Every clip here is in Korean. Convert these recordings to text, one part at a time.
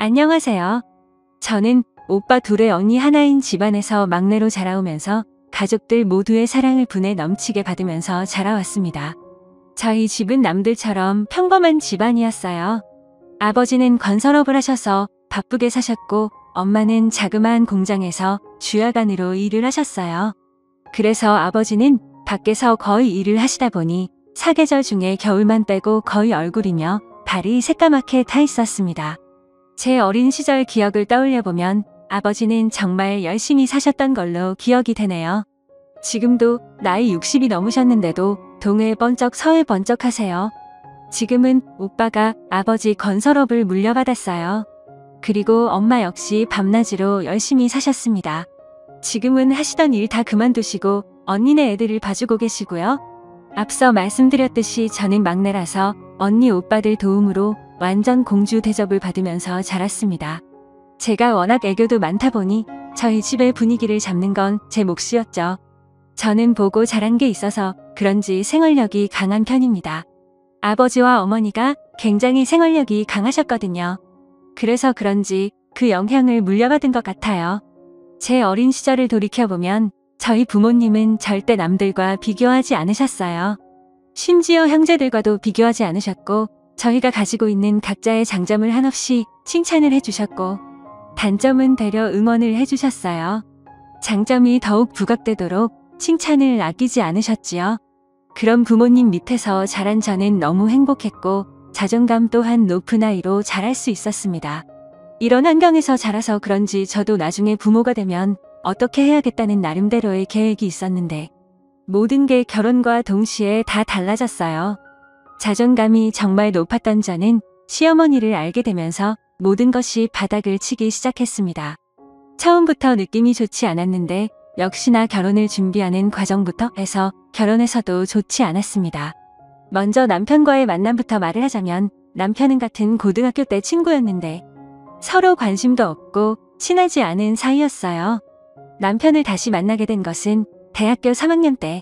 안녕하세요. 저는 오빠 둘의 언니 하나인 집안에서 막내로 자라오면서 가족들 모두의 사랑을 분에 넘치게 받으면서 자라왔습니다. 저희 집은 남들처럼 평범한 집안이었어요. 아버지는 건설업을 하셔서 바쁘게 사셨고 엄마는 자그마한 공장에서 주야간으로 일을 하셨어요. 그래서 아버지는 밖에서 거의 일을 하시다 보니 사계절 중에 겨울만 빼고 거의 얼굴이며 발이 새까맣게 타 있었습니다. 제 어린 시절 기억을 떠올려보면 아버지는 정말 열심히 사셨던 걸로 기억이 되네요. 지금도 나이 60이 넘으셨는데도 동해 번쩍 서해 번쩍 하세요. 지금은 오빠가 아버지 건설업을 물려받았어요. 그리고 엄마 역시 밤낮으로 열심히 사셨습니다. 지금은 하시던 일 다 그만두시고 언니네 애들을 봐주고 계시고요. 앞서 말씀드렸듯이 저는 막내라서 언니 오빠들 도움으로 완전 공주 대접을 받으면서 자랐습니다. 제가 워낙 애교도 많다 보니 저희 집의 분위기를 잡는 건 제 몫이었죠. 저는 보고 자란 게 있어서 그런지 생활력이 강한 편입니다. 아버지와 어머니가 굉장히 생활력이 강하셨거든요. 그래서 그런지 그 영향을 물려받은 것 같아요. 제 어린 시절을 돌이켜보면 저희 부모님은 절대 남들과 비교하지 않으셨어요. 심지어 형제들과도 비교하지 않으셨고 저희가 가지고 있는 각자의 장점을 한없이 칭찬을 해주셨고 단점은 되려 응원을 해주셨어요. 장점이 더욱 부각되도록 칭찬을 아끼지 않으셨지요. 그런 부모님 밑에서 자란 저는 너무 행복했고 자존감 또한 높은 아이로 자랄 수 있었습니다. 이런 환경에서 자라서 그런지 저도 나중에 부모가 되면 어떻게 해야겠다는 나름대로의 계획이 있었는데 모든 게 결혼과 동시에 다 달라졌어요. 자존감이 정말 높았던 저는 시어머니를 알게 되면서 모든 것이 바닥을 치기 시작했습니다. 처음부터 느낌이 좋지 않았는데 역시나 결혼을 준비하는 과정부터 해서 결혼해서도 좋지 않았습니다. 먼저 남편과의 만남부터 말을 하자면 남편은 같은 고등학교 때 친구였는데 서로 관심도 없고 친하지 않은 사이였어요. 남편을 다시 만나게 된 것은 대학교 3학년 때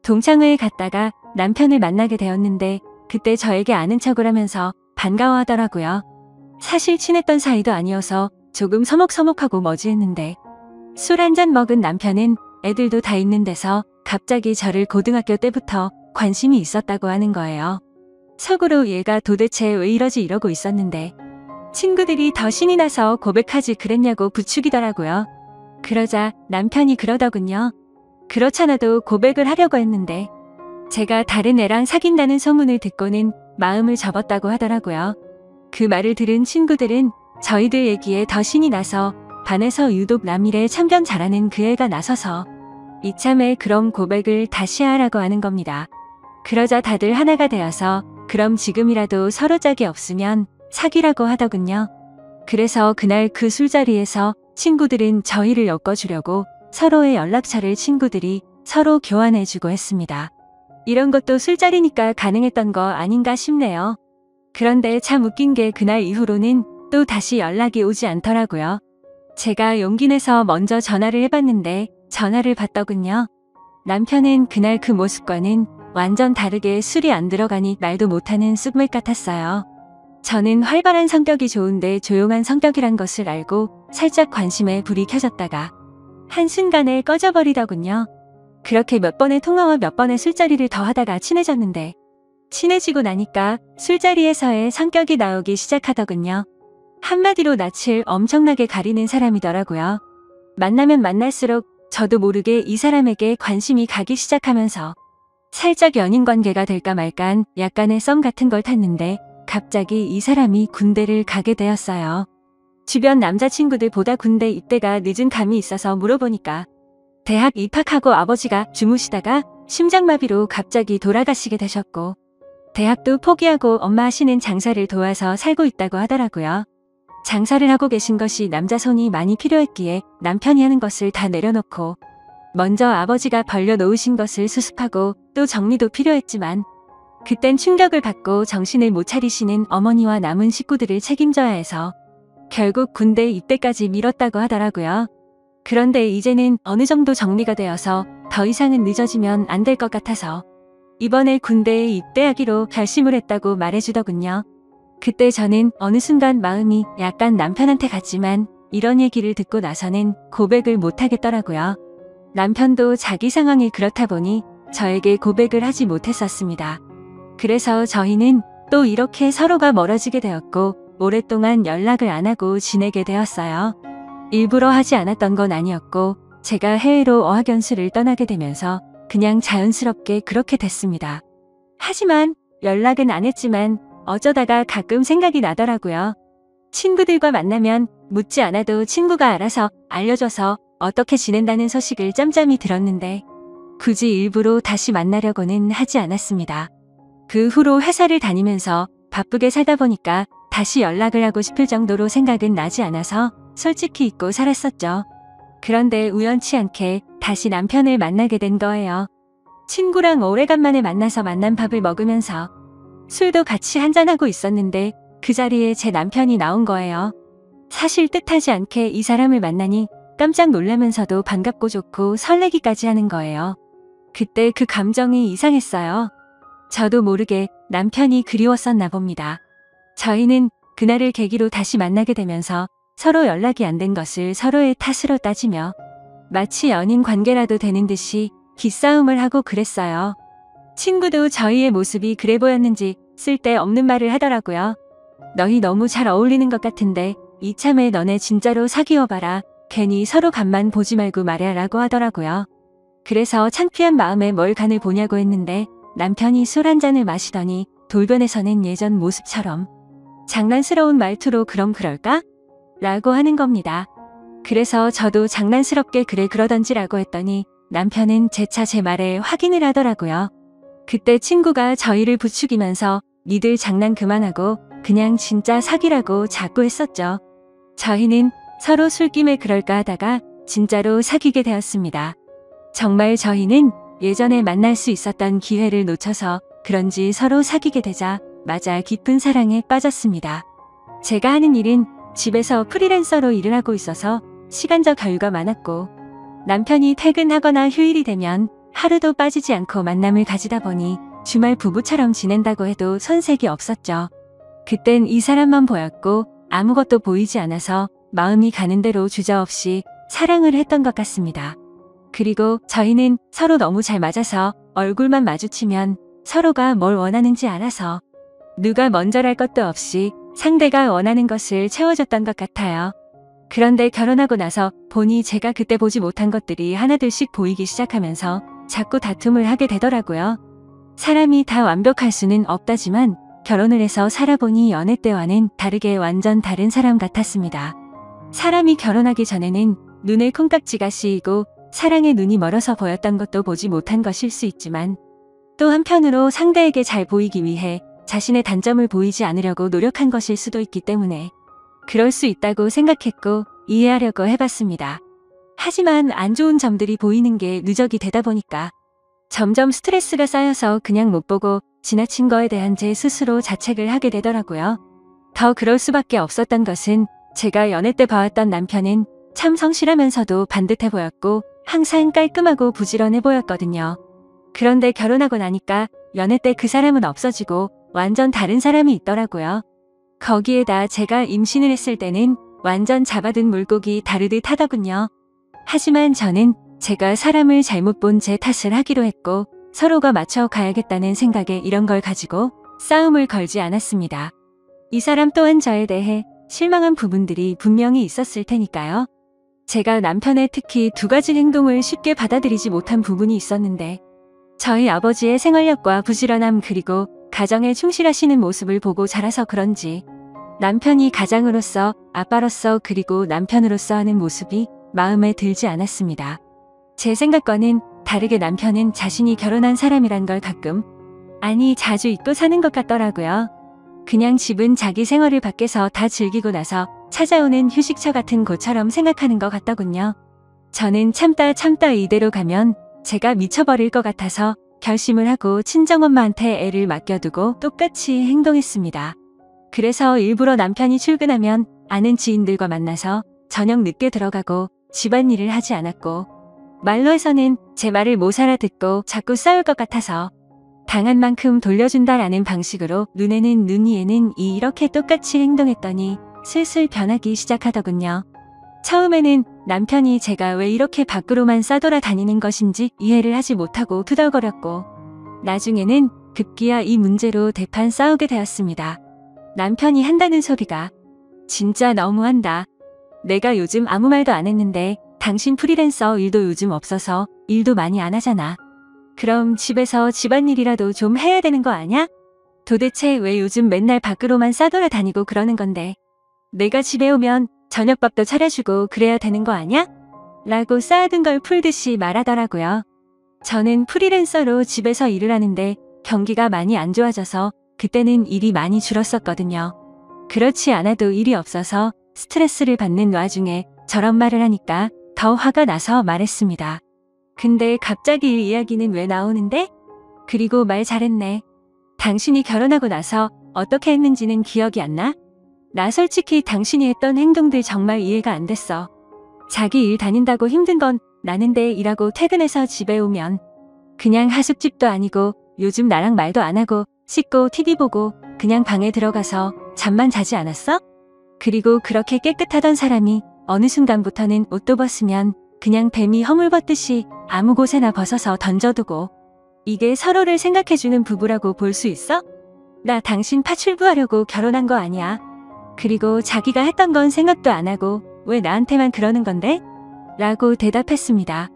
동창회에 갔다가 남편을 만나게 되었는데 그때 저에게 아는 척을 하면서 반가워하더라고요. 사실 친했던 사이도 아니어서 조금 서먹서먹하고 머지했는데 술 한잔 먹은 남편은 애들도 다 있는 데서 갑자기 저를 고등학교 때부터 관심이 있었다고 하는 거예요. 속으로 얘가 도대체 왜 이러지 이러고 있었는데 친구들이 더 신이 나서 고백하지 그랬냐고 부추기더라고요. 그러자 남편이 그러더군요. 그렇잖아도 고백을 하려고 했는데 제가 다른 애랑 사귄다는 소문을 듣고는 마음을 접었다고 하더라고요. 그 말을 들은 친구들은 저희들 얘기에 더 신이 나서 반에서 유독 남일에 참견 잘하는 그 애가 나서서 이참에 그럼 고백을 다시 하라고 하는 겁니다. 그러자 다들 하나가 되어서 그럼 지금이라도 서로 짝이 없으면 사귀라고 하더군요. 그래서 그날 그 술자리에서 친구들은 저희를 엮어주려고 서로의 연락처를 친구들이 서로 교환해주고 했습니다. 이런 것도 술자리니까 가능했던 거 아닌가 싶네요. 그런데 참 웃긴 게 그날 이후로는 또 다시 연락이 오지 않더라고요. 제가 용기 내서 먼저 전화를 해봤는데 전화를 받더군요. 남편은 그날 그 모습과는 완전 다르게 술이 안 들어가니 말도 못하는 쑥맥 같았어요. 저는 활발한 성격이 좋은데 조용한 성격이란 것을 알고 살짝 관심에 불이 켜졌다가 한순간에 꺼져버리더군요. 그렇게 몇 번의 통화와 몇 번의 술자리를 더 하다가 친해졌는데 친해지고 나니까 술자리에서의 성격이 나오기 시작하더군요. 한마디로 낯을 엄청나게 가리는 사람이더라고요. 만나면 만날수록 저도 모르게 이 사람에게 관심이 가기 시작하면서 살짝 연인 관계가 될까 말까한 약간의 썸 같은 걸 탔는데 갑자기 이 사람이 군대를 가게 되었어요. 주변 남자친구들보다 군대 입대가 늦은 감이 있어서 물어보니까 대학 입학하고 아버지가 주무시다가 심장마비로 갑자기 돌아가시게 되셨고 대학도 포기하고 엄마 하시는 장사를 도와서 살고 있다고 하더라고요. 장사를 하고 계신 것이 남자 손이 많이 필요했기에 남편이 하는 것을 다 내려놓고 먼저 아버지가 벌려놓으신 것을 수습하고 또 정리도 필요했지만 그땐 충격을 받고 정신을 못 차리시는 어머니와 남은 식구들을 책임져야 해서 결국 군대 입대까지 미뤘다고 하더라고요. 그런데 이제는 어느 정도 정리가 되어서 더 이상은 늦어지면 안 될 것 같아서 이번에 군대에 입대하기로 결심을 했다고 말해주더군요. 그때 저는 어느 순간 마음이 약간 남편한테 갔지만 이런 얘기를 듣고 나서는 고백을 못하겠더라고요. 남편도 자기 상황이 그렇다 보니 저에게 고백을 하지 못했었습니다. 그래서 저희는 또 이렇게 서로가 멀어지게 되었고 오랫동안 연락을 안 하고 지내게 되었어요. 일부러 하지 않았던 건 아니었고 제가 해외로 어학연수를 떠나게 되면서 그냥 자연스럽게 그렇게 됐습니다. 하지만 연락은 안 했지만 어쩌다가 가끔 생각이 나더라고요. 친구들과 만나면 묻지 않아도 친구가 알아서 알려줘서 어떻게 지낸다는 소식을 짬짬이 들었는데 굳이 일부러 다시 만나려고는 하지 않았습니다. 그 후로 회사를 다니면서 바쁘게 살다 보니까 다시 연락을 하고 싶을 정도로 생각은 나지 않아서 솔직히 잊고 살았었죠. 그런데 우연치 않게 다시 남편을 만나게 된 거예요. 친구랑 오래간만에 만나서 만난 밥을 먹으면서 술도 같이 한잔하고 있었는데 그 자리에 제 남편이 나온 거예요. 사실 뜻하지 않게 이 사람을 만나니 깜짝 놀라면서도 반갑고 좋고 설레기까지 하는 거예요. 그때 그 감정이 이상했어요. 저도 모르게 남편이 그리웠었나 봅니다. 저희는 그날을 계기로 다시 만나게 되면서 서로 연락이 안 된 것을 서로의 탓으로 따지며 마치 연인 관계라도 되는 듯이 기싸움을 하고 그랬어요. 친구도 저희의 모습이 그래 보였는지 쓸데없는 말을 하더라고요. 너희 너무 잘 어울리는 것 같은데 이참에 너네 진짜로 사귀어봐라. 괜히 서로 간만 보지 말고 말해라고 하더라고요. 그래서 창피한 마음에 뭘 간을 보냐고 했는데 남편이 술 한 잔을 마시더니 돌변에서는 예전 모습처럼 장난스러운 말투로 그럼 그럴까? 라고 하는 겁니다. 그래서 저도 장난스럽게 그래 그러던지라고 했더니 남편은 재차 제 말에 확인을 하더라고요. 그때 친구가 저희를 부추기면서 니들 장난 그만하고 그냥 진짜 사귀라고 자꾸 했었죠. 저희는 서로 술김에 그럴까 하다가 진짜로 사귀게 되었습니다. 정말 저희는 예전에 만날 수 있었던 기회를 놓쳐서 그런지 서로 사귀게 되자 맞아 깊은 사랑에 빠졌습니다. 제가 하는 일은 집에서 프리랜서로 일을 하고 있어서 시간적 여유가 많았고 남편이 퇴근하거나 휴일이 되면 하루도 빠지지 않고 만남을 가지다 보니 주말 부부처럼 지낸다고 해도 손색이 없었죠. 그땐 이 사람만 보였고 아무것도 보이지 않아서 마음이 가는 대로 주저없이 사랑을 했던 것 같습니다. 그리고 저희는 서로 너무 잘 맞아서 얼굴만 마주치면 서로가 뭘 원하는지 알아서 누가 먼저랄 것도 없이 상대가 원하는 것을 채워줬던 것 같아요. 그런데 결혼하고 나서 보니 제가 그때 보지 못한 것들이 하나둘씩 보이기 시작하면서 자꾸 다툼을 하게 되더라고요. 사람이 다 완벽할 수는 없다지만 결혼을 해서 살아보니 연애 때와는 다르게 완전 다른 사람 같았습니다. 사람이 결혼하기 전에는 눈에 콩깍지가 씌이고 사랑의 눈이 멀어서 보였던 것도 보지 못한 것일 수 있지만 또 한편으로 상대에게 잘 보이기 위해 자신의 단점을 보이지 않으려고 노력한 것일 수도 있기 때문에 그럴 수 있다고 생각했고 이해하려고 해봤습니다. 하지만 안 좋은 점들이 보이는 게 누적이 되다 보니까 점점 스트레스가 쌓여서 그냥 못 보고 지나친 거에 대한 제 스스로 자책을 하게 되더라고요. 더 그럴 수밖에 없었던 것은 제가 연애 때 봐왔던 남편은 참 성실하면서도 반듯해 보였고 항상 깔끔하고 부지런해 보였거든요. 그런데 결혼하고 나니까 연애 때 그 사람은 없어지고 완전 다른 사람이 있더라고요. 거기에다 제가 임신을 했을 때는 완전 잡아든 물고기 다르듯 하더군요. 하지만 저는 제가 사람을 잘못 본 제 탓을 하기로 했고 서로가 맞춰 가야겠다는 생각에 이런 걸 가지고 싸움을 걸지 않았습니다. 이 사람 또한 저에 대해 실망한 부분들이 분명히 있었을 테니까요. 제가 남편의 특히 두 가지 행동을 쉽게 받아들이지 못한 부분이 있었는데 저희 아버지의 생활력과 부지런함 그리고 가정에 충실하시는 모습을 보고 자라서 그런지 남편이 가장으로서 아빠로서 그리고 남편으로서 하는 모습이 마음에 들지 않았습니다. 제 생각과는 다르게 남편은 자신이 결혼한 사람이란 걸 가끔 아니 자주 잊고 사는 것 같더라고요. 그냥 집은 자기 생활을 밖에서 다 즐기고 나서 찾아오는 휴식처 같은 곳처럼 생각하는 것 같더군요. 저는 참다 이대로 가면 제가 미쳐버릴 것 같아서 결심을 하고 친정엄마한테 애를 맡겨두고 똑같이 행동했습니다. 그래서 일부러 남편이 출근하면 아는 지인들과 만나서 저녁 늦게 들어가고 집안일을 하지 않았고 말로 해서는 제 말을 못 알아듣고 자꾸 싸울 것 같아서 당한 만큼 돌려준다라는 방식으로 눈에는 눈 이에는 이 이렇게 똑같이 행동했더니 슬슬 변하기 시작하더군요. 처음에는 남편이 제가 왜 이렇게 밖으로만 싸돌아 다니는 것인지 이해를 하지 못하고 투덜거렸고 나중에는 급기야 이 문제로 대판 싸우게 되었습니다. 남편이 한다는 소리가 진짜 너무한다. 내가 요즘 아무 말도 안 했는데 당신 프리랜서 일도 요즘 없어서 일도 많이 안 하잖아. 그럼 집에서 집안일이라도 좀 해야 되는 거 아냐? 도대체 왜 요즘 맨날 밖으로만 싸돌아 다니고 그러는 건데 내가 집에 오면 저녁밥도 차려주고 그래야 되는 거 아냐? 라고 쌓아둔 걸 풀듯이 말하더라고요. 저는 프리랜서로 집에서 일을 하는데 경기가 많이 안 좋아져서 그때는 일이 많이 줄었었거든요. 그렇지 않아도 일이 없어서 스트레스를 받는 와중에 저런 말을 하니까 더 화가 나서 말했습니다. 근데 갑자기 일 이야기는 왜 나오는데? 그리고 말 잘했네. 당신이 결혼하고 나서 어떻게 했는지는 기억이 안 나? 나 솔직히 당신이 했던 행동들 정말 이해가 안 됐어. 자기 일 다닌다고 힘든 건 나는데 일하고 퇴근해서 집에 오면 그냥 하숙집도 아니고 요즘 나랑 말도 안 하고 씻고 TV 보고 그냥 방에 들어가서 잠만 자지 않았어? 그리고 그렇게 깨끗하던 사람이 어느 순간부터는 옷도 벗으면 그냥 뱀이 허물 벗듯이 아무 곳에나 벗어서 던져두고 이게 서로를 생각해주는 부부라고 볼 수 있어? 나 당신 파출부하려고 결혼한 거 아니야. 그리고 자기가 했던 건 생각도 안 하고 왜 나한테만 그러는 건데? 라고 대답했습니다.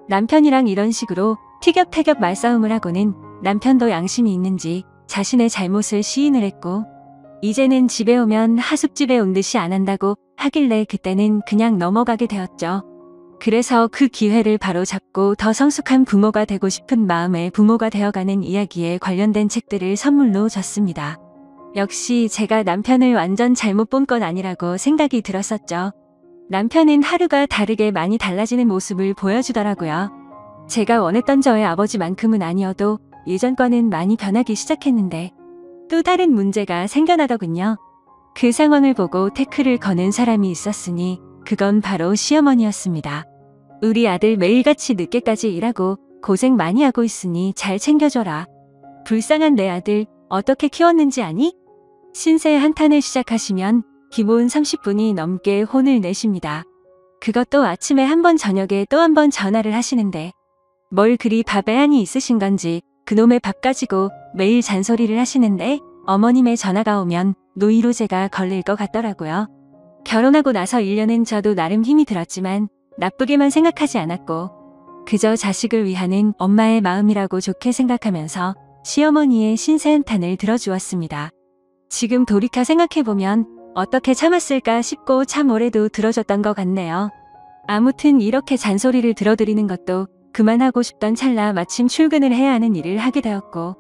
남편이랑 이런 식으로 티격태격 말싸움을 하고는 남편도 양심이 있는지 자신의 잘못을 시인을 했고 이제는 집에 오면 하숙집에 온 듯이 안 한다고 하길래 그때는 그냥 넘어가게 되었죠. 그래서 그 기회를 바로 잡고 더 성숙한 부모가 되고 싶은 마음에 부모가 되어가는 이야기에 관련된 책들을 선물로 줬습니다. 역시 제가 남편을 완전 잘못 본 건 아니라고 생각이 들었었죠. 남편은 하루가 다르게 많이 달라지는 모습을 보여주더라고요. 제가 원했던 저의 아버지만큼은 아니어도 예전과는 많이 변하기 시작했는데 또 다른 문제가 생겨나더군요. 그 상황을 보고 태클을 거는 사람이 있었으니 그건 바로 시어머니였습니다. 우리 아들 매일같이 늦게까지 일하고 고생 많이 하고 있으니 잘 챙겨줘라. 불쌍한 내 아들 어떻게 키웠는지 아니? 신세 한탄을 시작하시면 기본 30분이 넘게 혼을 내십니다. 그것도 아침에 한 번 저녁에 또 한 번 전화를 하시는데 뭘 그리 밥에 한이 있으신 건지 그놈의 밥 가지고 매일 잔소리를 하시는데 어머님의 전화가 오면 노이로제가 걸릴 것 같더라고요. 결혼하고 나서 1년은 저도 나름 힘이 들었지만 나쁘게만 생각하지 않았고 그저 자식을 위하는 엄마의 마음이라고 좋게 생각하면서 시어머니의 신세 한탄을 들어주었습니다. 지금 돌이켜 생각해보면 어떻게 참았을까 싶고 참 오래도 들어줬던 것 같네요. 아무튼 이렇게 잔소리를 들어드리는 것도 그만하고 싶던 찰나 마침 출근을 해야 하는 일을 하게 되었고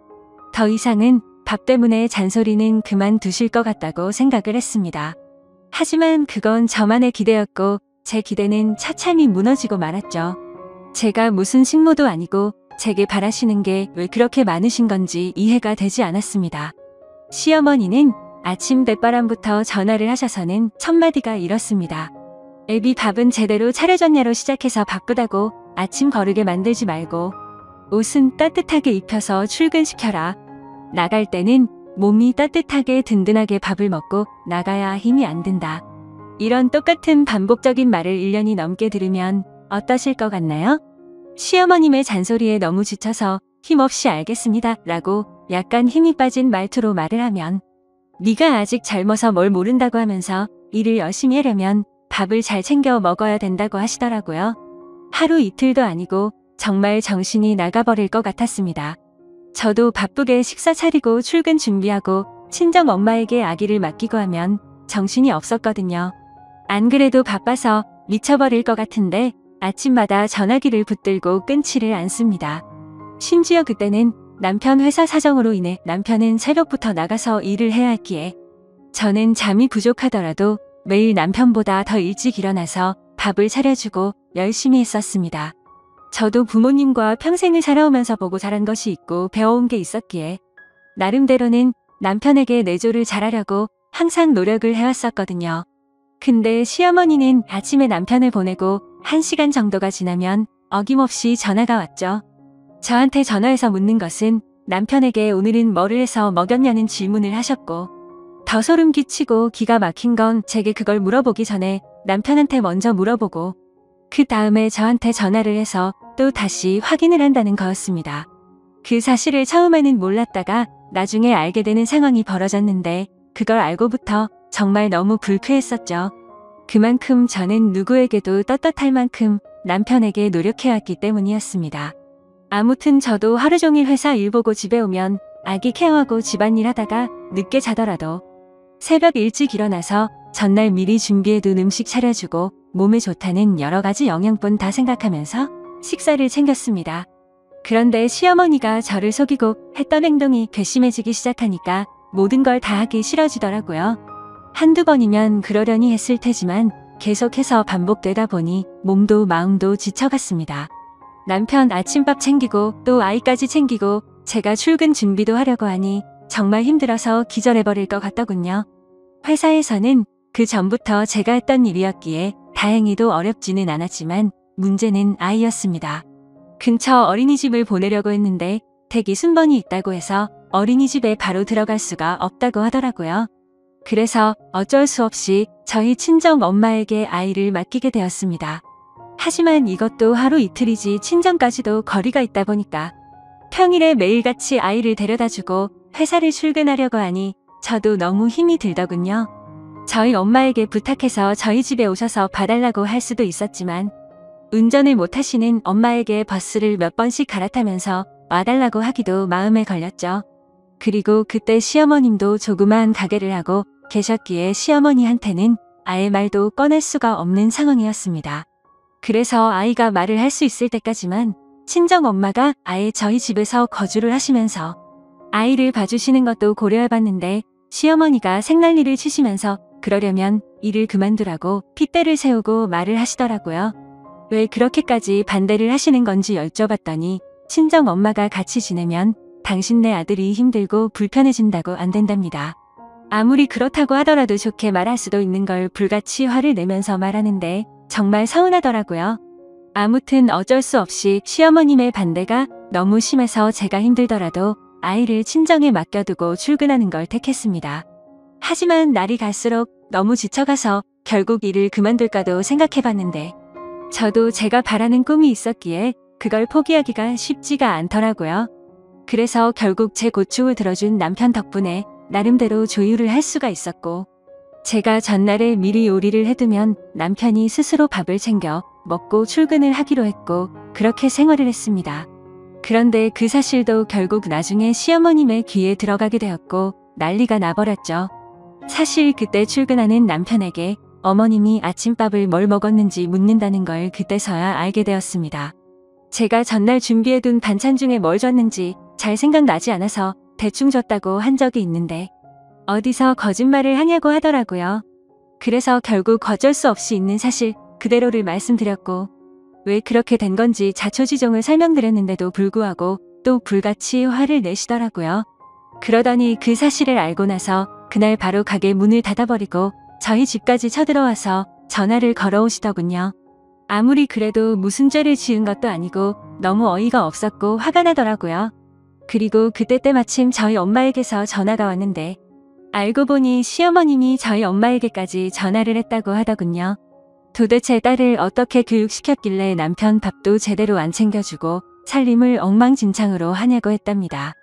더 이상은 밥 때문에 잔소리는 그만두실 것 같다고 생각을 했습니다. 하지만 그건 저만의 기대였고 제 기대는 차참히 무너지고 말았죠. 제가 무슨 식모도 아니고 제게 바라시는 게 왜 그렇게 많으신 건지 이해가 되지 않았습니다. 시어머니는 아침 대바람부터 전화를 하셔서는 첫마디가 이렇습니다. 애비 밥은 제대로 차려줬냐로 시작해서 바쁘다고 아침 거르게 만들지 말고 옷은 따뜻하게 입혀서 출근시켜라. 나갈 때는 몸이 따뜻하게 든든하게 밥을 먹고 나가야 힘이 안 든다. 이런 똑같은 반복적인 말을 1년이 넘게 들으면 어떠실 것 같나요? 시어머님의 잔소리에 너무 지쳐서 힘없이 알겠습니다 라고 약간 힘이 빠진 말투로 말을 하면 네가 아직 젊어서 뭘 모른다고 하면서 일을 열심히 하려면 밥을 잘 챙겨 먹어야 된다고 하시더라고요. 하루 이틀도 아니고 정말 정신이 나가버릴 것 같았습니다. 저도 바쁘게 식사 차리고 출근 준비하고 친정 엄마에게 아기를 맡기고 하면 정신이 없었거든요. 안 그래도 바빠서 미쳐버릴 것 같은데 아침마다 전화기를 붙들고 끊지를 않습니다. 심지어 그때는 남편 회사 사정으로 인해 남편은 새벽부터 나가서 일을 해야 했기에 저는 잠이 부족하더라도 매일 남편보다 더 일찍 일어나서 밥을 차려주고 열심히 했었습니다. 저도 부모님과 평생을 살아오면서 보고 자란 것이 있고 배워온 게 있었기에 나름대로는 남편에게 내조를 잘하려고 항상 노력을 해왔었거든요. 근데 시어머니는 아침에 남편을 보내고 1시간 정도가 지나면 어김없이 전화가 왔죠. 저한테 전화해서 묻는 것은 남편에게 오늘은 뭐를 해서 먹였냐는 질문을 하셨고, 더 소름 끼치고 기가 막힌 건 제게 그걸 물어보기 전에 남편한테 먼저 물어보고 그 다음에 저한테 전화를 해서 또 다시 확인을 한다는 거였습니다. 그 사실을 처음에는 몰랐다가 나중에 알게 되는 상황이 벌어졌는데 그걸 알고부터 정말 너무 불쾌했었죠. 그만큼 저는 누구에게도 떳떳할 만큼 남편에게 노력해왔기 때문이었습니다. 아무튼 저도 하루 종일 회사 일 보고 집에 오면 아기 케어하고 집안일 하다가 늦게 자더라도 새벽 일찍 일어나서 전날 미리 준비해둔 음식 차려주고 몸에 좋다는 여러 가지 영양분 다 생각하면서 식사를 챙겼습니다. 그런데 시어머니가 저를 속이고 했던 행동이 괘씸해지기 시작하니까 모든 걸 다 하기 싫어지더라고요. 한두 번이면 그러려니 했을 테지만 계속해서 반복되다 보니 몸도 마음도 지쳐갔습니다. 남편 아침밥 챙기고 또 아이까지 챙기고 제가 출근 준비도 하려고 하니 정말 힘들어서 기절해버릴 것 같더군요. 회사에서는 그 전부터 제가 했던 일이었기에 다행히도 어렵지는 않았지만 문제는 아이였습니다. 근처 어린이집을 보내려고 했는데 대기 순번이 있다고 해서 어린이집에 바로 들어갈 수가 없다고 하더라고요. 그래서 어쩔 수 없이 저희 친정 엄마에게 아이를 맡기게 되었습니다. 하지만 이것도 하루 이틀이지 친정까지도 거리가 있다 보니까 평일에 매일같이 아이를 데려다주고 회사를 출근하려고 하니 저도 너무 힘이 들더군요. 저희 엄마에게 부탁해서 저희 집에 오셔서 봐달라고 할 수도 있었지만 운전을 못하시는 엄마에게 버스를 몇 번씩 갈아타면서 와달라고 하기도 마음에 걸렸죠. 그리고 그때 시어머님도 조그마한 가게를 하고 계셨기에 시어머니한테는 아예 말도 꺼낼 수가 없는 상황이었습니다. 그래서 아이가 말을 할 수 있을 때까지만 친정엄마가 아예 저희 집에서 거주를 하시면서 아이를 봐주시는 것도 고려해봤는데 시어머니가 생난리를 치시면서 그러려면 일을 그만두라고 핏대를 세우고 말을 하시더라고요. 왜 그렇게까지 반대를 하시는 건지 여쭤봤더니 친정엄마가 같이 지내면 당신네 아들이 힘들고 불편해진다고 안 된답니다. 아무리 그렇다고 하더라도 좋게 말할 수도 있는 걸 불같이 화를 내면서 말하는데 정말 서운하더라고요. 아무튼 어쩔 수 없이 시어머님의 반대가 너무 심해서 제가 힘들더라도 아이를 친정에 맡겨두고 출근하는 걸 택했습니다. 하지만 날이 갈수록 너무 지쳐가서 결국 일을 그만둘까도 생각해봤는데 저도 제가 바라는 꿈이 있었기에 그걸 포기하기가 쉽지가 않더라고요. 그래서 결국 제 고충을 들어준 남편 덕분에 나름대로 조율을 할 수가 있었고 제가 전날에 미리 요리를 해두면 남편이 스스로 밥을 챙겨 먹고 출근을 하기로 했고 그렇게 생활을 했습니다. 그런데 그 사실도 결국 나중에 시어머님의 귀에 들어가게 되었고 난리가 나버렸죠. 사실 그때 출근하는 남편에게 어머님이 아침밥을 뭘 먹었는지 묻는다는 걸 그때서야 알게 되었습니다. 제가 전날 준비해둔 반찬 중에 뭘 줬는지 잘 생각나지 않아서 대충 줬다고 한 적이 있는데 어디서 거짓말을 하냐고 하더라고요. 그래서 결국 어쩔 수 없이 있는 사실 그대로를 말씀드렸고 왜 그렇게 된 건지 자초지종을 설명드렸는데도 불구하고 또 불같이 화를 내시더라고요. 그러더니 그 사실을 알고 나서 그날 바로 가게 문을 닫아버리고 저희 집까지 쳐들어와서 전화를 걸어오시더군요. 아무리 그래도 무슨 죄를 지은 것도 아니고 너무 어이가 없었고 화가 나더라고요. 그리고 그때 때마침 저희 엄마에게서 전화가 왔는데 알고 보니 시어머님이 저희 엄마에게까지 전화를 했다고 하더군요. 도대체 딸을 어떻게 교육시켰길래 남편 밥도 제대로 안 챙겨주고 살림을 엉망진창으로 하냐고 했답니다.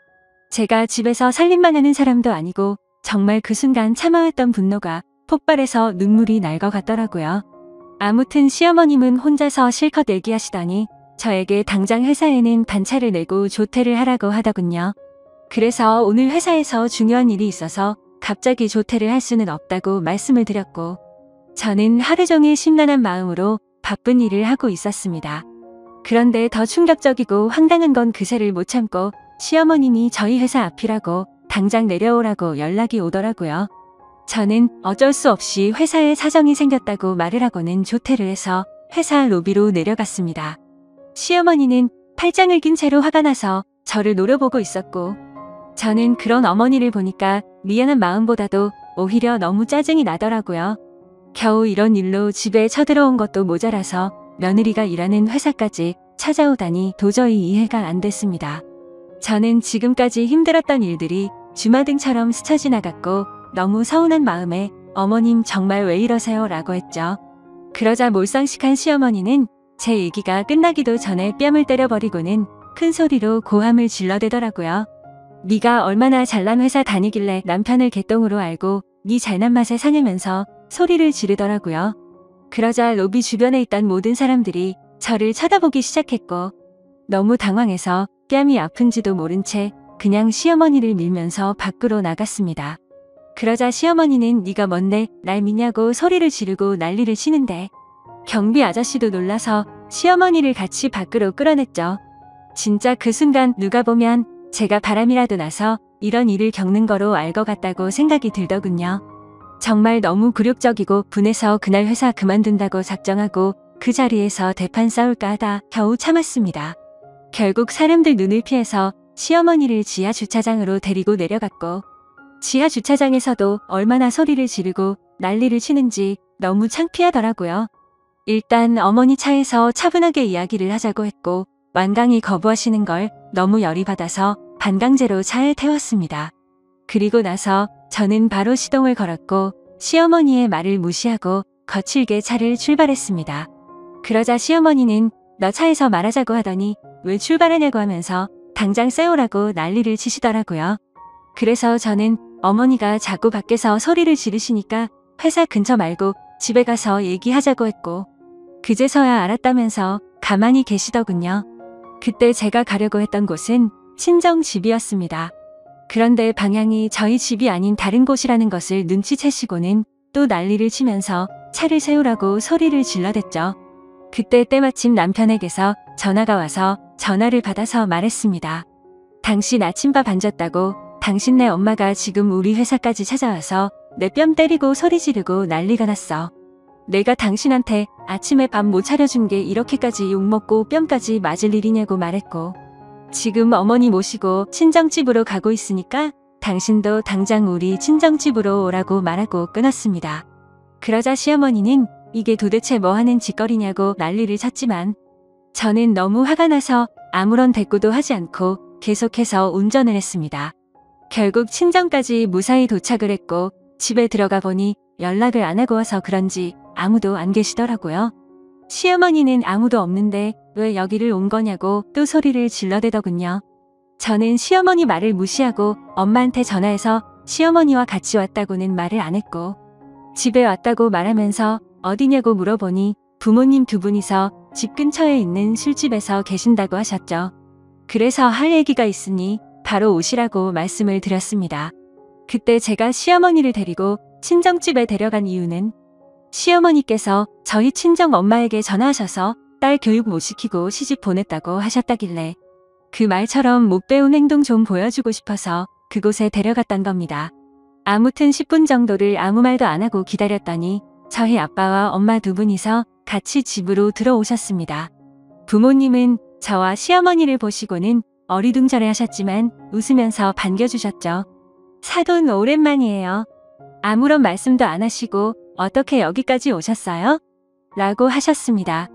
제가 집에서 살림만 하는 사람도 아니고 정말 그 순간 참아왔던 분노가 폭발해서 눈물이 날 것 같더라고요. 아무튼 시어머님은 혼자서 실컷 얘기하시더니 저에게 당장 회사에는 반차를 내고 조퇴를 하라고 하더군요. 그래서 오늘 회사에서 중요한 일이 있어서 갑자기 조퇴를 할 수는 없다고 말씀을 드렸고 저는 하루 종일 심란한 마음으로 바쁜 일을 하고 있었습니다. 그런데 더 충격적이고 황당한 건 그새를 못 참고 시어머님이 저희 회사 앞이라고 당장 내려오라고 연락이 오더라고요. 저는 어쩔 수 없이 회사에 사정이 생겼다고 말을 하고는 조퇴를 해서 회사 로비로 내려갔습니다. 시어머니는 팔짱을 낀 채로 화가 나서 저를 노려보고 있었고 저는 그런 어머니를 보니까 미안한 마음보다도 오히려 너무 짜증이 나더라고요. 겨우 이런 일로 집에 쳐들어온 것도 모자라서 며느리가 일하는 회사까지 찾아오다니 도저히 이해가 안 됐습니다. 저는 지금까지 힘들었던 일들이 주마등처럼 스쳐 지나갔고 너무 서운한 마음에 어머님 정말 왜 이러세요? 라고 했죠. 그러자 몰상식한 시어머니는 제 얘기가 끝나기도 전에 뺨을 때려버리고는 큰 소리로 고함을 질러대더라고요. 네가 얼마나 잘난 회사 다니길래 남편을 개똥으로 알고 네 잘난 맛에 사냐면서 소리를 지르더라고요. 그러자 로비 주변에 있던 모든 사람들이 저를 쳐다보기 시작했고 너무 당황해서 뺨이 아픈지도 모른 채 그냥 시어머니를 밀면서 밖으로 나갔습니다. 그러자 시어머니는 네가 뭔데 날 미냐고 소리를 지르고 난리를 치는데 경비 아저씨도 놀라서 시어머니를 같이 밖으로 끌어냈죠. 진짜 그 순간 누가 보면 제가 바람이라도 나서 이런 일을 겪는 거로 알 것 같다고 생각이 들더군요. 정말 너무 굴욕적이고 분해서 그날 회사 그만둔다고 작정하고 그 자리에서 대판 싸울까 하다 겨우 참았습니다. 결국 사람들 눈을 피해서 시어머니를 지하 주차장으로 데리고 내려갔고 지하 주차장에서도 얼마나 소리를 지르고 난리를 치는지 너무 창피하더라고요. 일단 어머니 차에서 차분하게 이야기를 하자고 했고 완강히 거부하시는 걸 너무 열이 받아서 반강제로 차에 태웠습니다. 그리고 나서 저는 바로 시동을 걸었고 시어머니의 말을 무시하고 거칠게 차를 출발했습니다. 그러자 시어머니는 너 차에서 말하자고 하더니 왜 출발하냐고 하면서 당장 세우라고 난리를 치시더라고요. 그래서 저는 어머니가 자꾸 밖에서 소리를 지르시니까 회사 근처 말고 집에 가서 얘기하자고 했고 그제서야 알았다면서 가만히 계시더군요. 그때 제가 가려고 했던 곳은 친정 집이었습니다. 그런데 방향이 저희 집이 아닌 다른 곳이라는 것을 눈치채시고는 또 난리를 치면서 차를 세우라고 소리를 질러댔죠. 그때 때마침 남편에게서 전화가 와서 전화를 받아서 말했습니다. 당신 아침밥 안 줬다고 당신네 엄마가 지금 우리 회사까지 찾아와서 내 뺨 때리고 소리 지르고 난리가 났어. 내가 당신한테 아침에 밥 못 차려준 게 이렇게까지 욕먹고 뺨까지 맞을 일이냐고 말했고 지금 어머니 모시고 친정집으로 가고 있으니까 당신도 당장 우리 친정집으로 오라고 말하고 끊었습니다. 그러자 시어머니는 이게 도대체 뭐 하는 짓거리냐고 난리를 쳤지만 저는 너무 화가 나서 아무런 대꾸도 하지 않고 계속해서 운전을 했습니다. 결국 친정까지 무사히 도착을 했고 집에 들어가 보니 연락을 안 하고 와서 그런지 아무도 안 계시더라고요. 시어머니는 아무도 없는데 왜 여기를 온 거냐고 또 소리를 질러대더군요. 저는 시어머니 말을 무시하고 엄마한테 전화해서 시어머니와 같이 왔다고는 말을 안 했고 집에 왔다고 말하면서 어디냐고 물어보니 부모님 두 분이서 집 근처에 있는 술집에서 계신다고 하셨죠. 그래서 할 얘기가 있으니 바로 오시라고 말씀을 드렸습니다. 그때 제가 시어머니를 데리고 친정집에 데려간 이유는 시어머니께서 저희 친정 엄마에게 전화하셔서 딸 교육 못 시키고 시집 보냈다고 하셨다길래 그 말처럼 못 배운 행동 좀 보여주고 싶어서 그곳에 데려갔던 겁니다. 아무튼 10분 정도를 아무 말도 안 하고 기다렸더니 저희 아빠와 엄마 두 분이서 같이 집으로 들어오셨습니다. 부모님은 저와 시어머니를 보시고는 어리둥절해 하셨지만 웃으면서 반겨주셨죠. 사돈 오랜만이에요. 아무런 말씀도 안 하시고 어떻게 여기까지 오셨어요? 라고 하셨습니다.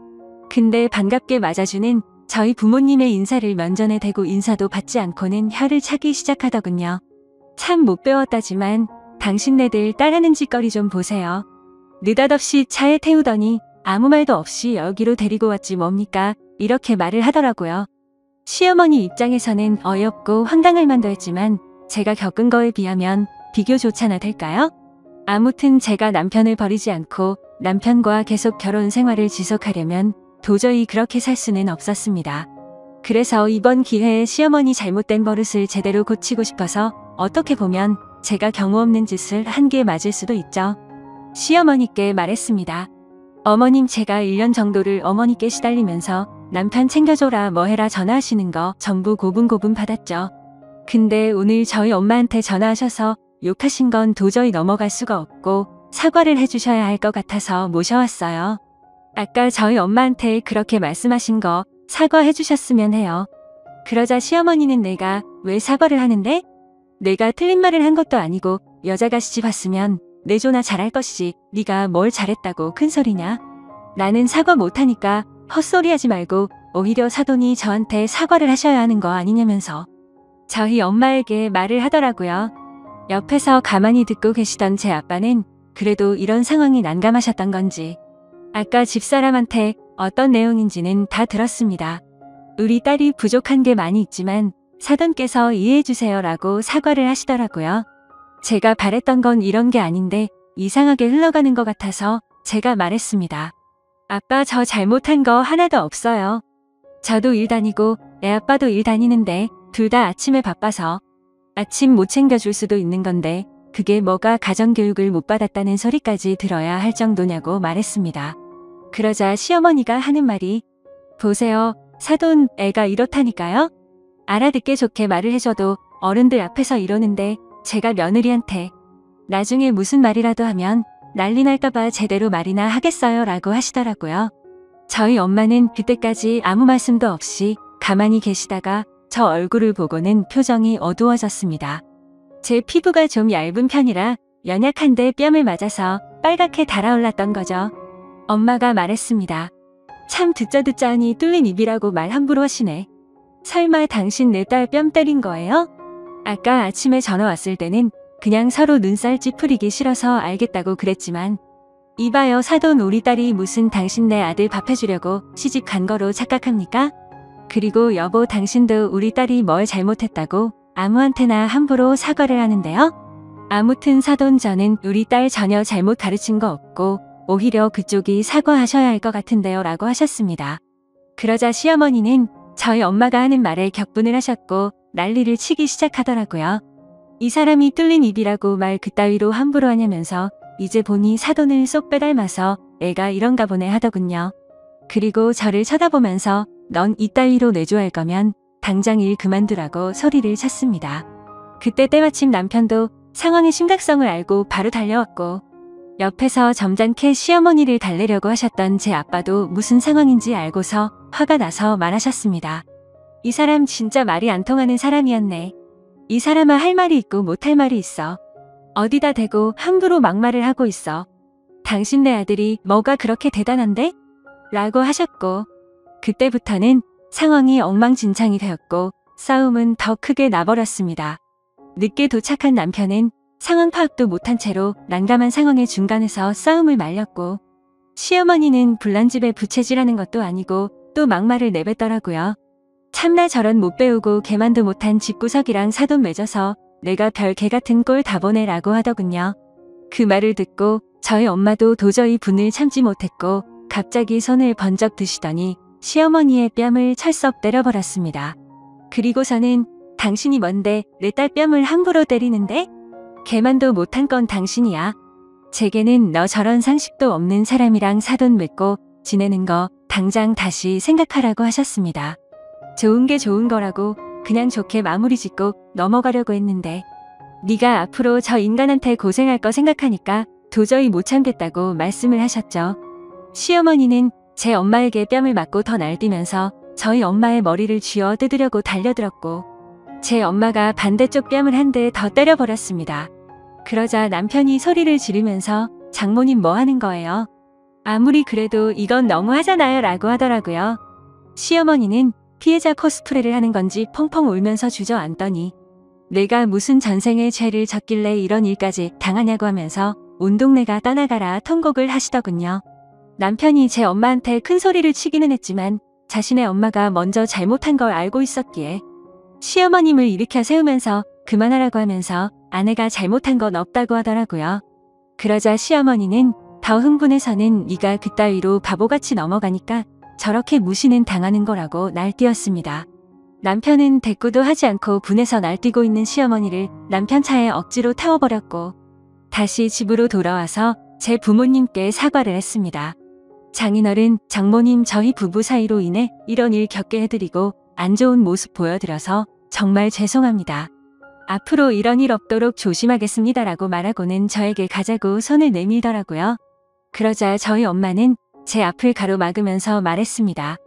근데 반갑게 맞아주는 저희 부모님의 인사를 면전에 대고 인사도 받지 않고는 혀를 차기 시작하더군요. 참 못 배웠다지만 당신네들 딸하는 짓거리 좀 보세요. 느닷없이 차에 태우더니 아무 말도 없이 여기로 데리고 왔지 뭡니까? 이렇게 말을 하더라고요. 시어머니 입장에서는 어이없고 황당할 만도 했지만 제가 겪은 거에 비하면 비교조차나 될까요? 아무튼 제가 남편을 버리지 않고 남편과 계속 결혼 생활을 지속하려면 도저히 그렇게 살 수는 없었습니다. 그래서 이번 기회에 시어머니 잘못된 버릇을 제대로 고치고 싶어서 어떻게 보면 제가 경우 없는 짓을 한 게 맞을 수도 있죠. 시어머니께 말했습니다. 어머님 제가 1년 정도를 어머니께 시달리면서 남편 챙겨줘라 뭐해라 전화하시는 거 전부 고분고분 받았죠. 근데 오늘 저희 엄마한테 전화하셔서 욕하신 건 도저히 넘어갈 수가 없고 사과를 해주셔야 할 것 같아서 모셔왔어요. 아까 저희 엄마한테 그렇게 말씀하신 거 사과해 주셨으면 해요. 그러자 시어머니는 내가 왜 사과를 하는데? 내가 틀린 말을 한 것도 아니고 여자가 시집 왔으면 내조나 잘할 것이지 네가 뭘 잘했다고 큰소리냐? 나는 사과 못하니까 헛소리하지 말고 오히려 사돈이 저한테 사과를 하셔야 하는 거 아니냐면서 저희 엄마에게 말을 하더라고요. 옆에서 가만히 듣고 계시던 제 아빠는 그래도 이런 상황이 난감하셨던 건지 아까 집사람한테 어떤 내용인지는 다 들었습니다. 우리 딸이 부족한 게 많이 있지만 사돈께서 이해해주세요 라고 사과를 하시더라고요. 제가 바랬던 건 이런 게 아닌데 이상하게 흘러가는 것 같아서 제가 말했습니다. 아빠 저 잘못한 거 하나도 없어요. 저도 일 다니고 애아빠도 일 다니는데 둘 다 아침에 바빠서 아침 못 챙겨줄 수도 있는 건데 그게 뭐가 가정교육을 못 받았다는 소리까지 들어야 할 정도냐고 말했습니다. 그러자 시어머니가 하는 말이 보세요. 사돈 애가 이렇다니까요. 알아듣게 좋게 말을 해줘도 어른들 앞에서 이러는데 제가 며느리한테 나중에 무슨 말이라도 하면 난리 날까봐 제대로 말이나 하겠어요 라고 하시더라고요. 저희 엄마는 그때까지 아무 말씀도 없이 가만히 계시다가 저 얼굴을 보고는 표정이 어두워졌습니다. 제 피부가 좀 얇은 편이라 연약한데 뺨을 맞아서 빨갛게 달아올랐던 거죠. 엄마가 말했습니다. 참 듣자 하니 뚫린 입이라고 말 함부로 하시네. 설마 당신 내 딸 뺨 때린 거예요? 아까 아침에 전화 왔을 때는 그냥 서로 눈살 찌푸리기 싫어서 알겠다고 그랬지만 이봐요 사돈 우리 딸이 무슨 당신네 아들 밥 해주려고 시집 간 거로 착각합니까? 그리고 여보 당신도 우리 딸이 뭘 잘못했다고 아무한테나 함부로 사과를 하는데요? 아무튼 사돈 저는 우리 딸 전혀 잘못 가르친 거 없고 오히려 그쪽이 사과하셔야 할 것 같은데요 라고 하셨습니다. 그러자 시어머니는 저희 엄마가 하는 말에 격분을 하셨고 난리를 치기 시작하더라고요. 이 사람이 뚫린 입이라고 말 그따위로 함부로 하냐면서 이제 보니 사돈을 쏙 빼닮아서 애가 이런가 보네 하더군요. 그리고 저를 쳐다보면서 넌 이따위로 내조할 거면 당장 일 그만두라고 소리를 쳤습니다. 그때 때마침 남편도 상황의 심각성을 알고 바로 달려왔고 옆에서 점잖게 시어머니를 달래려고 하셨던 제 아빠도 무슨 상황인지 알고서 화가 나서 말하셨습니다. 이 사람 진짜 말이 안 통하는 사람이었네. 이 사람아 할 말이 있고 못할 말이 있어. 어디다 대고 함부로 막말을 하고 있어. 당신네 아들이 뭐가 그렇게 대단한데? 라고 하셨고 그때부터는 상황이 엉망진창이 되었고 싸움은 더 크게 나버렸습니다. 늦게 도착한 남편은 상황 파악도 못한 채로 난감한 상황의 중간에서 싸움을 말렸고 시어머니는 불난집에 부채질하는 것도 아니고 또 막말을 내뱉더라고요. 참나 저런 못 배우고 개만도 못한 집구석이랑 사돈 맺어서 내가 별 개같은 꼴 다 보내 라고 하더군요. 그 말을 듣고 저희 엄마도 도저히 분을 참지 못했고 갑자기 손을 번쩍 드시더니 시어머니의 뺨을 철썩 때려버렸습니다. 그리고서는 당신이 뭔데 내 딸 뺨을 함부로 때리는데? 개만도 못한 건 당신이야. 제게는 너 저런 상식도 없는 사람이랑 사돈 맺고 지내는 거 당장 다시 생각하라고 하셨습니다. 좋은 게 좋은 거라고 그냥 좋게 마무리 짓고 넘어가려고 했는데 네가 앞으로 저 인간한테 고생할 거 생각하니까 도저히 못 참겠다고 말씀을 하셨죠. 시어머니는 제 엄마에게 뺨을 맞고 더 날뛰면서 저희 엄마의 머리를 쥐어 뜯으려고 달려들었고 제 엄마가 반대쪽 뺨을 한 대 더 때려버렸습니다. 그러자 남편이 소리를 지르면서 장모님 뭐 하는 거예요? 아무리 그래도 이건 너무하잖아요 라고 하더라고요. 시어머니는 피해자 코스프레를 하는 건지 펑펑 울면서 주저앉더니 내가 무슨 전생의 죄를 졌길래 이런 일까지 당하냐고 하면서 온 동네가 떠나가라 통곡을 하시더군요. 남편이 제 엄마한테 큰 소리를 치기는 했지만 자신의 엄마가 먼저 잘못한 걸 알고 있었기에 시어머님을 일으켜 세우면서 그만하라고 하면서 아내가 잘못한 건 없다고 하더라고요. 그러자 시어머니는 더 흥분해서는 네가 그따위로 바보같이 넘어가니까 저렇게 무시는 당하는 거라고 날뛰었습니다. 남편은 대꾸도 하지 않고 분해서 날뛰고 있는 시어머니를 남편 차에 억지로 태워버렸고 다시 집으로 돌아와서 제 부모님께 사과를 했습니다. 장인어른, 장모님 저희 부부 사이로 인해 이런 일 겪게 해드리고 안 좋은 모습 보여드려서 정말 죄송합니다. 앞으로 이런 일 없도록 조심하겠습니다 라고 말하고는 저에게 가자고 손을 내밀더라고요. 그러자 저희 엄마는 제 앞을 가로막으면서 말했습니다.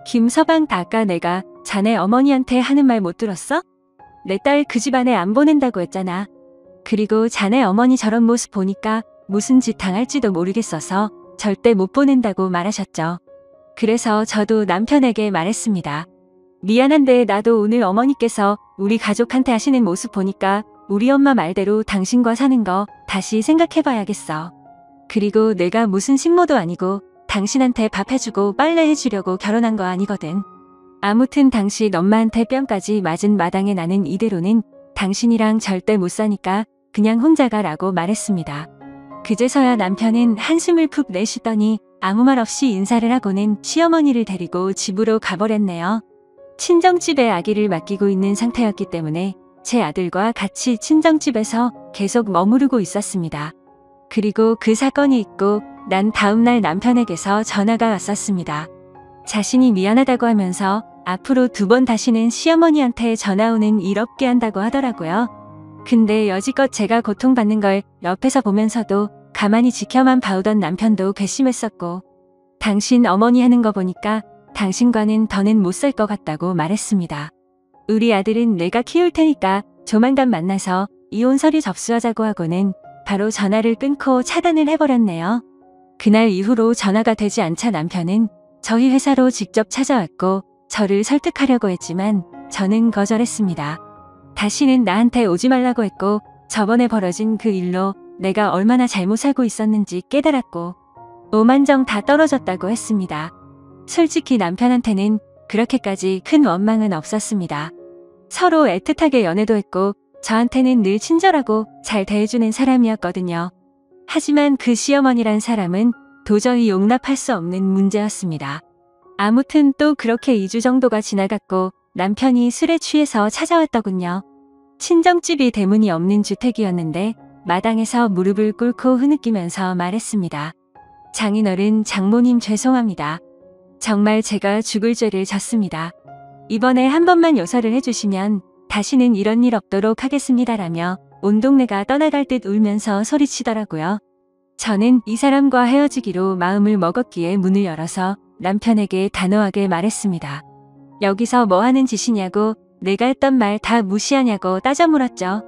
김서방 아까 내가 자네 어머니한테 하는 말 못 들었어? 내 딸 그 집안에 안 보낸다고 했잖아. 그리고 자네 어머니 저런 모습 보니까 무슨 짓 당할지도 모르겠어서 절대 못 보낸다고 말하셨죠. 그래서 저도 남편에게 말했습니다. 미안한데 나도 오늘 어머니께서 우리 가족한테 하시는 모습 보니까 우리 엄마 말대로 당신과 사는 거 다시 생각해봐야겠어. 그리고 내가 무슨 식모도 아니고 당신한테 밥 해주고 빨래 해주려고 결혼한 거 아니거든. 아무튼 당신 엄마한테 뺨까지 맞은 마당에 나는 이대로는 당신이랑 절대 못 사니까 그냥 혼자 가라고 말했습니다. 그제서야 남편은 한숨을 푹 내쉬더니 아무 말 없이 인사를 하고는 시어머니를 데리고 집으로 가버렸네요. 친정집에 아기를 맡기고 있는 상태였기 때문에 제 아들과 같이 친정집에서 계속 머무르고 있었습니다. 그리고 그 사건이 있고 난 다음날 남편에게서 전화가 왔었습니다. 자신이 미안하다고 하면서 앞으로 2번 다시는 시어머니한테 전화 오는 일 없게 한다고 하더라고요. 근데 여지껏 제가 고통받는 걸 옆에서 보면서도 가만히 지켜만 봐오던 남편도 괘씸했었고 당신 어머니 하는 거 보니까 당신과는 더는 못 살 것 같다고 말했습니다. 우리 아들은 내가 키울 테니까 조만간 만나서 이혼 서류 접수하자고 하고는 바로 전화를 끊고 차단을 해버렸네요. 그날 이후로 전화가 되지 않자 남편은 저희 회사로 직접 찾아왔고 저를 설득하려고 했지만 저는 거절했습니다. 다시는 나한테 오지 말라고 했고 저번에 벌어진 그 일로 내가 얼마나 잘못 살고 있었는지 깨달았고 오만정 다 떨어졌다고 했습니다. 솔직히 남편한테는 그렇게까지 큰 원망은 없었습니다. 서로 애틋하게 연애도 했고 저한테는 늘 친절하고 잘 대해주는 사람이었거든요. 하지만 그 시어머니란 사람은 도저히 용납할 수 없는 문제였습니다. 아무튼 또 그렇게 2주 정도가 지나갔고 남편이 술에 취해서 찾아왔더군요. 친정집이 대문이 없는 주택이었는데 마당에서 무릎을 꿇고 흐느끼면서 말했습니다. 장인어른, 장모님 죄송합니다. 정말 제가 죽을 죄를 졌습니다. 이번에 한 번만 용서를 해주시면 다시는 이런 일 없도록 하겠습니다라며 온 동네가 떠나갈 듯 울면서 소리치더라고요. 저는 이 사람과 헤어지기로 마음을 먹었기에 문을 열어서 남편에게 단호하게 말했습니다. 여기서 뭐 하는 짓이냐고, 내가 했던 말 다 무시하냐고 따져 물었죠.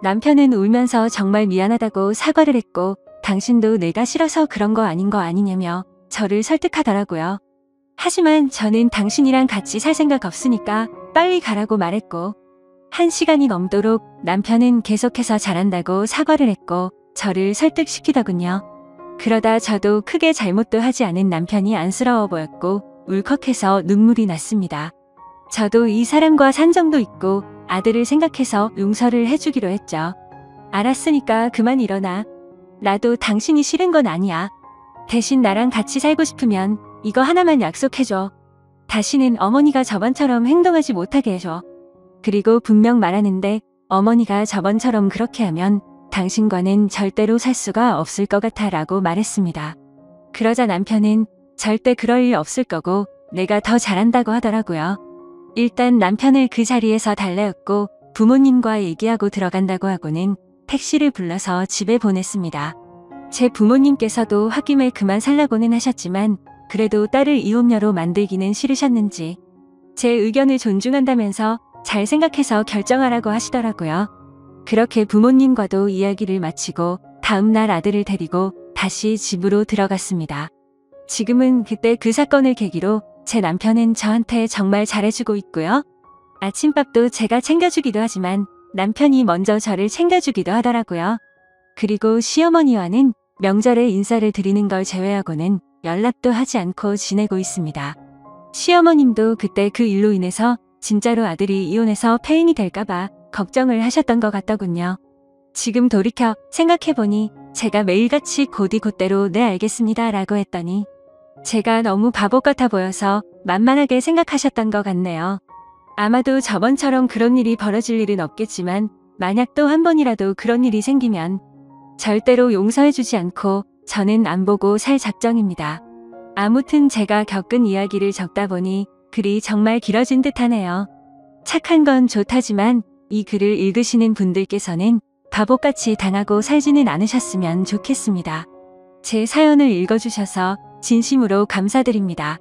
남편은 울면서 정말 미안하다고 사과를 했고 당신도 내가 싫어서 그런 거 아닌 거 아니냐며 저를 설득하더라고요. 하지만 저는 당신이랑 같이 살 생각 없으니까 빨리 가라고 말했고 1시간이 넘도록 남편은 계속해서 잘한다고 사과를 했고 저를 설득시키더군요. 그러다 저도 크게 잘못도 하지 않은 남편이 안쓰러워 보였고 울컥해서 눈물이 났습니다. 저도 이 사람과 산정도 있고 아들을 생각해서 용서를 해주기로 했죠. 알았으니까 그만 일어나. 나도 당신이 싫은 건 아니야. 대신 나랑 같이 살고 싶으면 이거 하나만 약속해줘. 다시는 어머니가 저번처럼 행동하지 못하게 해줘. 그리고 분명 말하는데 어머니가 저번처럼 그렇게 하면 당신과는 절대로 살 수가 없을 것 같아 라고 말했습니다. 그러자 남편은 절대 그럴 일 없을 거고 내가 더 잘한다고 하더라고요. 일단 남편을 그 자리에서 달래었고 부모님과 얘기하고 들어간다고 하고는 택시를 불러서 집에 보냈습니다. 제 부모님께서도 홧김에 그만 살라고는 하셨지만 그래도 딸을 이혼녀로 만들기는 싫으셨는지 제 의견을 존중한다면서 잘 생각해서 결정하라고 하시더라고요. 그렇게 부모님과도 이야기를 마치고 다음날 아들을 데리고 다시 집으로 들어갔습니다. 지금은 그때 그 사건을 계기로 제 남편은 저한테 정말 잘해주고 있고요. 아침밥도 제가 챙겨주기도 하지만 남편이 먼저 저를 챙겨주기도 하더라고요. 그리고 시어머니와는 명절에 인사를 드리는 걸 제외하고는 연락도 하지 않고 지내고 있습니다. 시어머님도 그때 그 일로 인해서 진짜로 아들이 이혼해서 폐인이 될까봐 걱정을 하셨던 것 같더군요. 지금 돌이켜 생각해보니 제가 매일같이 곧이곧대로 네 알겠습니다 라고 했더니 제가 너무 바보 같아 보여서 만만하게 생각하셨던 것 같네요. 아마도 저번처럼 그런 일이 벌어질 일은 없겠지만 만약 또 한 번이라도 그런 일이 생기면 절대로 용서해주지 않고 저는 안 보고 살 작정입니다. 아무튼 제가 겪은 이야기를 적다 보니 글이 정말 길어진 듯하네요. 착한 건 좋다지만 이 글을 읽으시는 분들께서는 바보같이 당하고 살지는 않으셨으면 좋겠습니다. 제 사연을 읽어주셔서 진심으로 감사드립니다.